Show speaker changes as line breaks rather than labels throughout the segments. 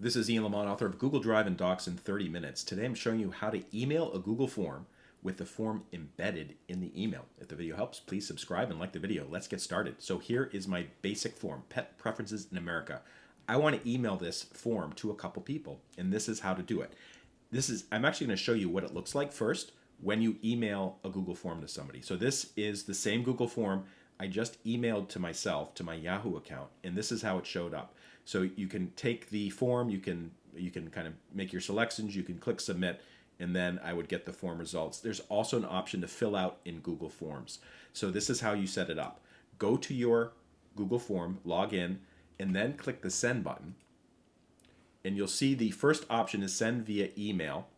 This is Ian Lamont, author of Google Drive and Docs in 30 Minutes. Today I'm showing you how to email a Google form with the form embedded in the email. If the video helps, please subscribe and like the video. Let's get started. So here is my basic form, Pet Preferences in America. I want to email this form to a couple people, and this is how to do it. I'm actually going to show you what it looks like first when you email a Google form to somebody. So this is the same Google form I just emailed to myself, to my Yahoo account, and this is how it showed up. So you can take the form, you can kind of make your selections, you can click submit, and then I would get the form results. There's also an option to fill out in Google Forms. So this is how you set it up. Go to your Google form, log in, and then click the send button. And you'll see the first option is send via email.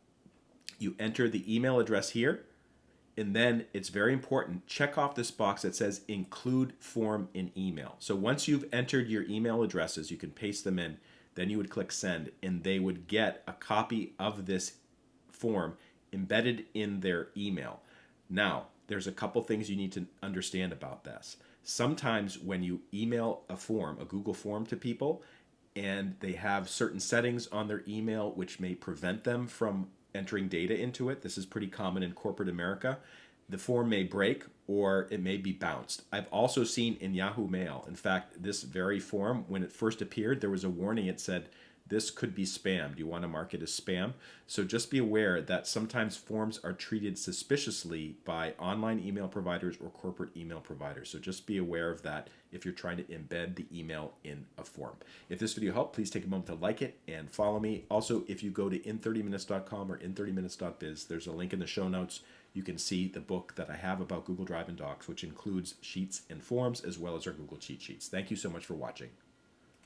You enter the email address here, and then it's very important, check off this box that says include form in email. So once you've entered your email addresses, you can paste them in, then you would click send, and they would get a copy of this form embedded in their email. Now, there's a couple things you need to understand about this. Sometimes when you email a form, a Google form to people, and they have certain settings on their email which may prevent them from entering data into it. This is pretty common in corporate America. The form may break or it may be bounced. I've also seen in Yahoo Mail, in fact, this very form, when it first appeared, there was a warning. It said, this could be spam. Do you want to mark it as spam? So just be aware that sometimes forms are treated suspiciously by online email providers or corporate email providers. So just be aware of that if you're trying to embed the email in a form. If this video helped, please take a moment to like it and follow me. Also, if you go to in30minutes.com or in30minutes.biz, there's a link in the show notes. You can see the book that I have about Google Drive and Docs, which includes sheets and forms as well as our Google cheat sheets. Thank you so much for watching.